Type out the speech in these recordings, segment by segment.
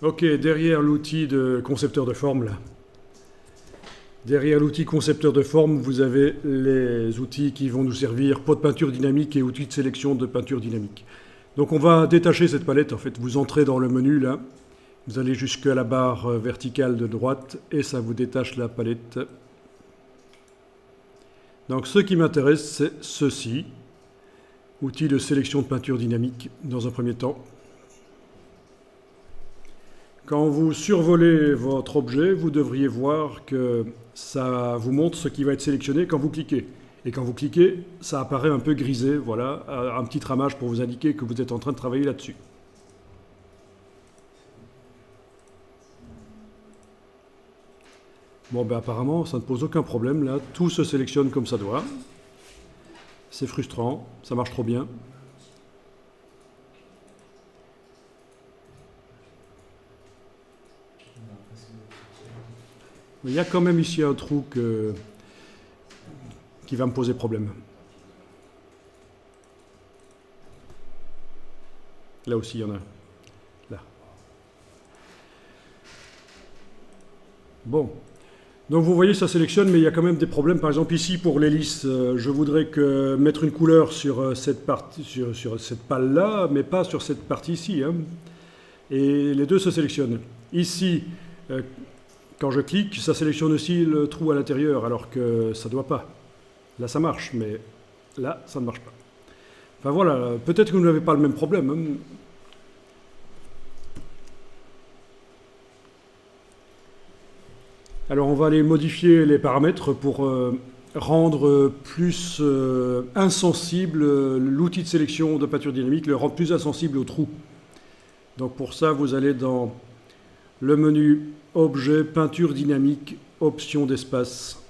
Ok, derrière l'outil de concepteur de forme, là. Derrière l'outil concepteur de forme, vous avez les outils qui vont nous servir, pot de peinture dynamique et outils de sélection de peinture dynamique. Donc on va détacher cette palette, en fait. Vous entrez dans le menu, là. Vous allez jusqu'à la barre verticale de droite et ça vous détache la palette. Donc ce qui m'intéresse, c'est ceci. Outil de sélection de peinture dynamique, dans un premier temps. Quand vous survolez votre objet, vous devriez voir que ça vous montre ce qui va être sélectionné quand vous cliquez. Et quand vous cliquez, ça apparaît un peu grisé, voilà, un petit ramage pour vous indiquer que vous êtes en train de travailler là-dessus. Bon, ben apparemment, ça ne pose aucun problème, là, tout se sélectionne comme ça doit. C'est frustrant, ça marche trop bien. Mais il y a quand même ici un trou qui va me poser problème. Là aussi, il y en a. Là. Bon. Donc vous voyez, ça sélectionne, mais il y a quand même des problèmes. Par exemple, ici, pour l'hélice, je voudrais mettre une couleur sur cette pale-là, mais pas sur cette partie ici. Hein. Et les deux se sélectionnent. Ici, quand je clique, ça sélectionne aussi le trou à l'intérieur, alors que ça ne doit pas. Là, ça marche, mais là, ça ne marche pas. Enfin voilà, peut-être que vous n'avez pas le même problème. Hein. Alors on va aller modifier les paramètres pour rendre plus insensible l'outil de sélection de peinture dynamique, le rendre plus insensible au trou. Donc pour ça, vous allez dans le menu Objet, peinture dynamique, option d'espace.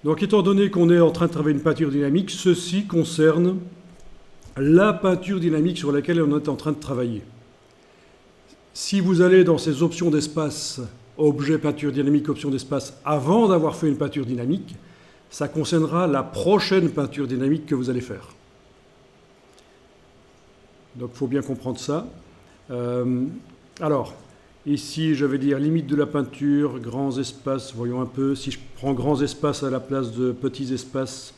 Donc étant donné qu'on est en train de travailler une peinture dynamique, ceci concerne la peinture dynamique sur laquelle on est en train de travailler. Si vous allez dans ces options d'espace, objet, peinture dynamique, option d'espace, avant d'avoir fait une peinture dynamique, ça concernera la prochaine peinture dynamique que vous allez faire. Donc il faut bien comprendre ça. Alors, ici, je vais dire limite de la peinture, grands espaces, voyons un peu. Si je prends grands espaces à la place de petits espaces,